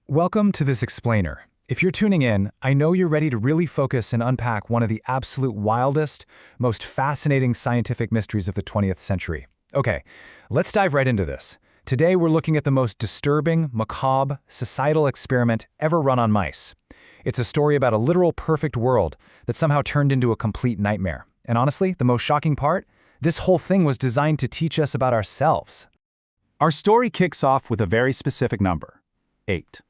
Welcome to this explainer. If you're tuning in, I know you're ready to really focus and unpack one of the absolute wildest, most fascinating scientific mysteries of the 20th century. Okay, let's dive right into this. Today we're looking at the most disturbing, macabre, societal experiment ever run on mice. It's a story about a literal perfect world that somehow turned into a complete nightmare. And honestly, the most shocking part? This whole thing was designed to teach us about ourselves. Our story kicks off with a very specific number: 8.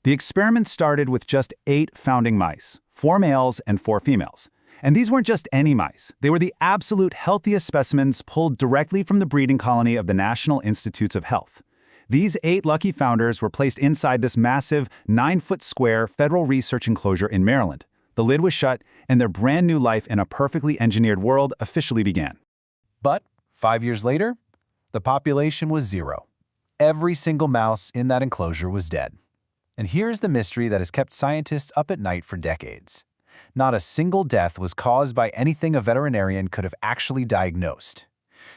The experiment started with just 8 founding mice, 4 males and 4 females. And these weren't just any mice. They were the absolute healthiest specimens pulled directly from the breeding colony of the National Institutes of Health. These 8 lucky founders were placed inside this massive 9-foot square federal research enclosure in Maryland. The lid was shut, and their brand new life in a perfectly engineered world officially began. But 5 years later, the population was 0. Every single mouse in that enclosure was dead. And here's the mystery that has kept scientists up at night for decades. Not a single death was caused by anything a veterinarian could have actually diagnosed.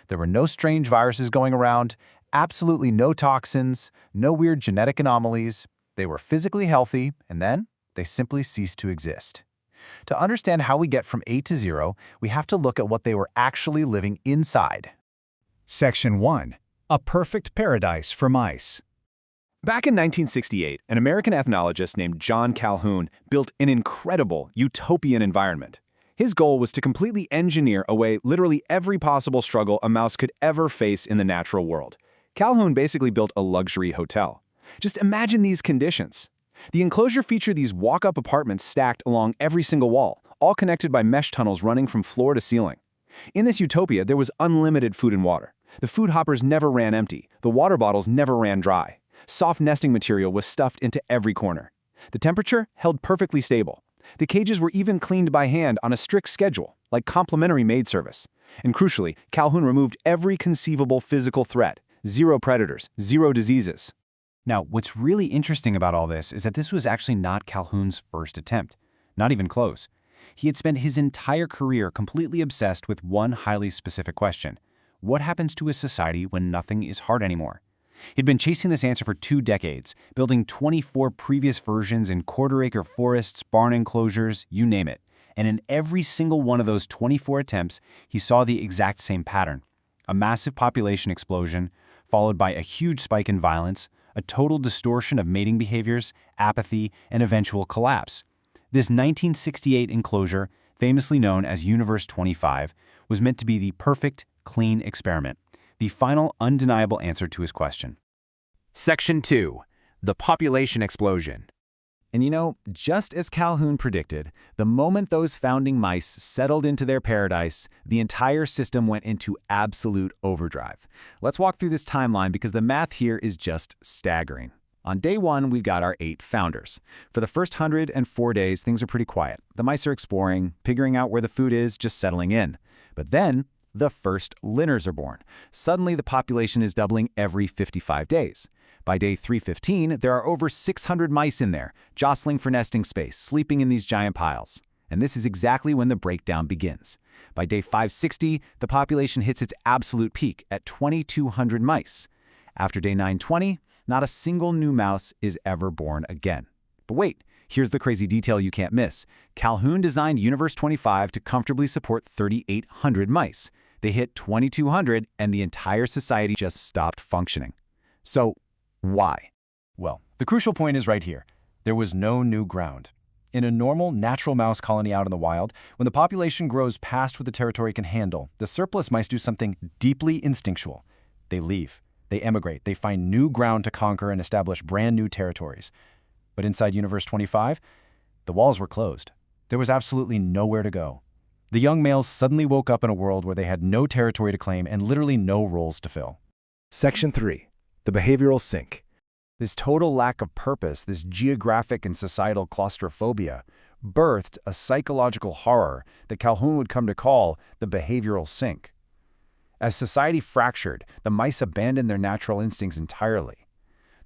There were no strange viruses going around, absolutely no toxins, no weird genetic anomalies. They were physically healthy, and then they simply ceased to exist. To understand how we get from 8 to 0, we have to look at what they were actually living inside. Section 1. A perfect paradise for mice. Back in 1968, an American ethnologist named John Calhoun built an incredible, utopian environment. His goal was to completely engineer away literally every possible struggle a mouse could ever face in the natural world. Calhoun basically built a luxury hotel. Just imagine these conditions. The enclosure featured these walk-up apartments stacked along every single wall, all connected by mesh tunnels running from floor to ceiling. In this utopia, there was unlimited food and water. The food hoppers never ran empty. The water bottles never ran dry. Soft nesting material was stuffed into every corner. The temperature held perfectly stable. The cages were even cleaned by hand on a strict schedule, like complimentary maid service. And crucially, Calhoun removed every conceivable physical threat. 0 predators, 0 diseases. Now, what's really interesting about all this is that this was actually not Calhoun's first attempt. Not even close. He had spent his entire career completely obsessed with one highly specific question. What happens to a society when nothing is hard anymore? He'd been chasing this answer for 2 decades, building 24 previous versions in quarter-acre forests, barn enclosures, you name it. And in every single one of those 24 attempts, he saw the exact same pattern. A massive population explosion, followed by a huge spike in violence, a total distortion of mating behaviors, apathy, and eventual collapse. This 1968 enclosure, famously known as Universe 25, was meant to be the perfect, clean experiment. The final undeniable answer to his question. Section 2. The population explosion. And you know, just as Calhoun predicted, the moment those founding mice settled into their paradise, the entire system went into absolute overdrive. Let's walk through this timeline because the math here is just staggering. On day 1, we've got our 8 founders. For the first 104 days, things are pretty quiet. The mice are exploring, figuring out where the food is, just settling in. But then, the first linners are born. Suddenly, the population is doubling every 55 days. By day 315, there are over 600 mice in there, jostling for nesting space, sleeping in these giant piles. And this is exactly when the breakdown begins. By day 560, the population hits its absolute peak at 2,200 mice. After day 920, not a single new mouse is ever born again. But wait, here's the crazy detail you can't miss. Calhoun designed Universe 25 to comfortably support 3,800 mice. They hit 2,200 and the entire society just stopped functioning. So, why? Well, the crucial point is right here. There was no new ground. In a normal, natural mouse colony out in the wild, when the population grows past what the territory can handle, the surplus mice do something deeply instinctual. They leave. They emigrate. They find new ground to conquer and establish brand new territories. But inside Universe 25, the walls were closed. There was absolutely nowhere to go. The young males suddenly woke up in a world where they had no territory to claim and literally no roles to fill. Section 3. The behavioral sink. This total lack of purpose, this geographic and societal claustrophobia, birthed a psychological horror that Calhoun would come to call the behavioral sink. As society fractured, the mice abandoned their natural instincts entirely.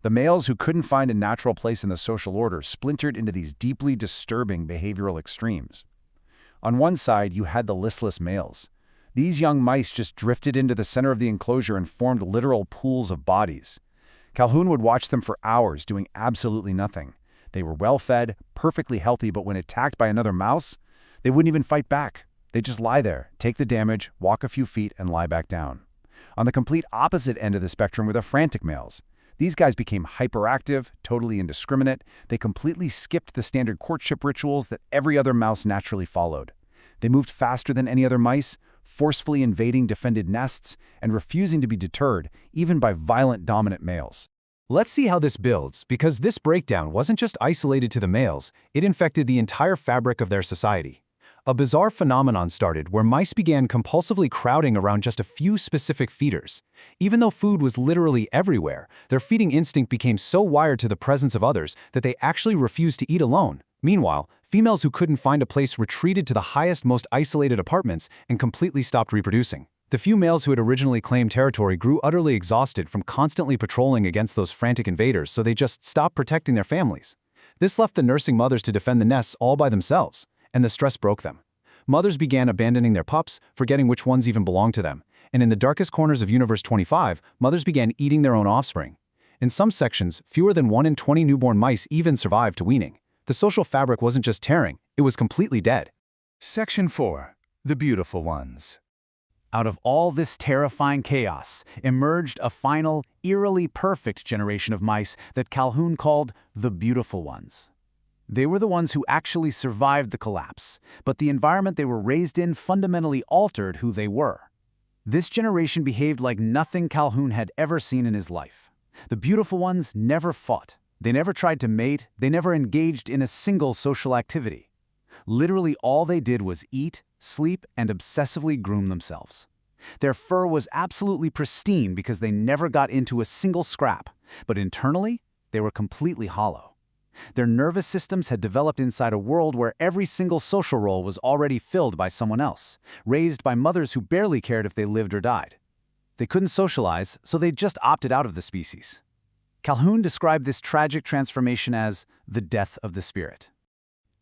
The males who couldn't find a natural place in the social order splintered into these deeply disturbing behavioral extremes. On one side, you had the listless males. These young mice just drifted into the center of the enclosure and formed literal pools of bodies. Calhoun would watch them for hours doing absolutely nothing. They were well-fed, perfectly healthy, but when attacked by another mouse, they wouldn't even fight back. They'd just lie there, take the damage, walk a few feet, and lie back down. On the complete opposite end of the spectrum were the frantic males. These guys became hyperactive, totally indiscriminate. They completely skipped the standard courtship rituals that every other mouse naturally followed. They moved faster than any other mice, forcefully invading defended nests and refusing to be deterred, even by violent dominant males. Let's see how this builds, because this breakdown wasn't just isolated to the males, it infected the entire fabric of their society. A bizarre phenomenon started where mice began compulsively crowding around just a few specific feeders. Even though food was literally everywhere, their feeding instinct became so wired to the presence of others that they actually refused to eat alone. Meanwhile, females who couldn't find a place retreated to the highest, most isolated apartments and completely stopped reproducing. The few males who had originally claimed territory grew utterly exhausted from constantly patrolling against those frantic invaders, so they just stopped protecting their families. This left the nursing mothers to defend the nests all by themselves, and the stress broke them. Mothers began abandoning their pups, forgetting which ones even belonged to them, and in the darkest corners of Universe 25, mothers began eating their own offspring. In some sections, fewer than 1 in 20 newborn mice even survived to weaning. The social fabric wasn't just tearing, it was completely dead. Section 4. The Beautiful Ones. Out of all this terrifying chaos emerged a final, eerily perfect generation of mice that Calhoun called the beautiful ones. They were the ones who actually survived the collapse, but the environment they were raised in fundamentally altered who they were. This generation behaved like nothing Calhoun had ever seen in his life. The beautiful ones never fought. They never tried to mate. They never engaged in a single social activity. Literally all they did was eat, sleep, and obsessively groom themselves. Their fur was absolutely pristine because they never got into a single scrap, but internally, they were completely hollow. Their nervous systems had developed inside a world where every single social role was already filled by someone else, raised by mothers who barely cared if they lived or died. They couldn't socialize, so they just opted out of the species. Calhoun described this tragic transformation as the death of the spirit.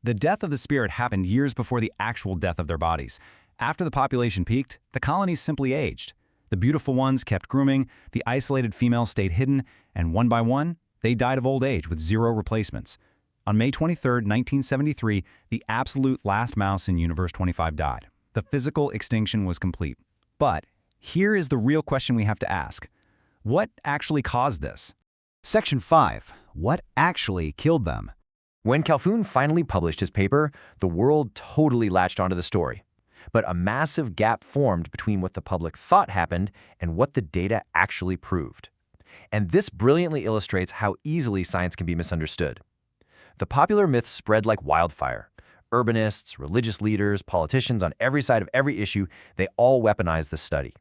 The death of the spirit happened years before the actual death of their bodies. After the population peaked, the colonies simply aged. The beautiful ones kept grooming, the isolated females stayed hidden, and one by one, they died of old age with zero replacements. On May 23, 1973, the absolute last mouse in Universe 25 died. The physical extinction was complete. But here is the real question we have to ask. What actually caused this? Section 5. What actually killed them? When Calhoun finally published his paper, the world totally latched onto the story. But a massive gap formed between what the public thought happened and what the data actually proved. And this brilliantly illustrates how easily science can be misunderstood. The popular myths spread like wildfire. Urbanists, religious leaders, politicians on every side of every issue, they all weaponized the study.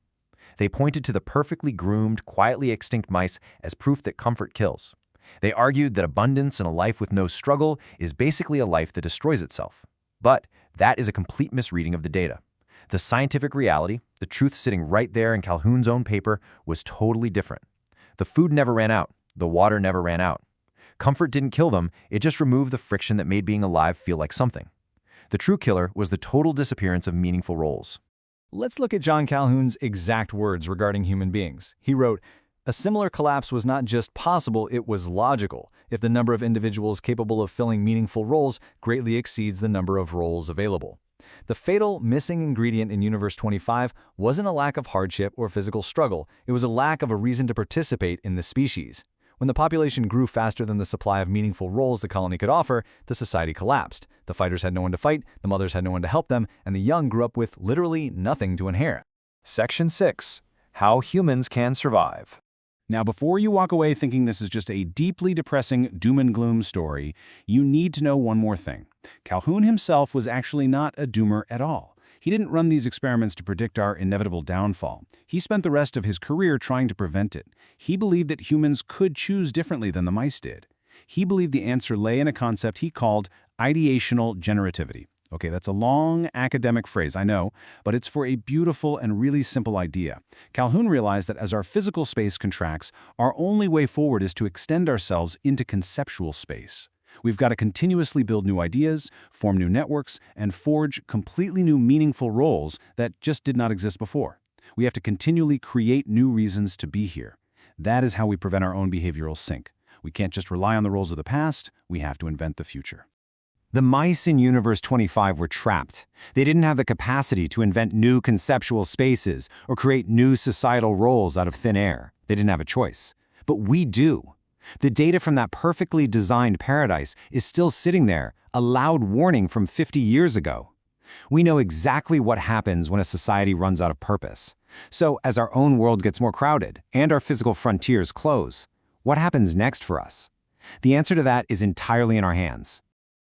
They pointed to the perfectly groomed, quietly extinct mice as proof that comfort kills. They argued that abundance and a life with no struggle is basically a life that destroys itself. But that is a complete misreading of the data. The scientific reality, the truth sitting right there in Calhoun's own paper, was totally different. The food never ran out. The water never ran out. Comfort didn't kill them, it just removed the friction that made being alive feel like something. The true killer was the total disappearance of meaningful roles. Let's look at John Calhoun's exact words regarding human beings. He wrote, "A similar collapse was not just possible, it was logical, if the number of individuals capable of filling meaningful roles greatly exceeds the number of roles available." The fatal missing ingredient in Universe 25 wasn't a lack of hardship or physical struggle, it was a lack of a reason to participate in the species. When the population grew faster than the supply of meaningful roles the colony could offer, the society collapsed. The fighters had no one to fight, the mothers had no one to help them, and the young grew up with literally nothing to inherit. Section 6. How humans can survive. Now, before you walk away thinking this is just a deeply depressing doom and gloom story, you need to know one more thing. Calhoun himself was actually not a doomer at all. He didn't run these experiments to predict our inevitable downfall. He spent the rest of his career trying to prevent it. He believed that humans could choose differently than the mice did. He believed the answer lay in a concept he called ideational generativity. Okay, that's a long academic phrase, I know, but it's for a beautiful and really simple idea. Calhoun realized that as our physical space contracts, our only way forward is to extend ourselves into conceptual space. We've got to continuously build new ideas, form new networks, and forge completely new meaningful roles that just did not exist before. We have to continually create new reasons to be here. That is how we prevent our own behavioral sink. We can't just rely on the rules of the past, we have to invent the future. The mice in Universe 25 were trapped. They didn't have the capacity to invent new conceptual spaces or create new societal roles out of thin air. They didn't have a choice. But we do. The data from that perfectly designed paradise is still sitting there, a loud warning from 50 years ago. We know exactly what happens when a society runs out of purpose. So, as our own world gets more crowded and our physical frontiers close, what happens next for us? The answer to that is entirely in our hands.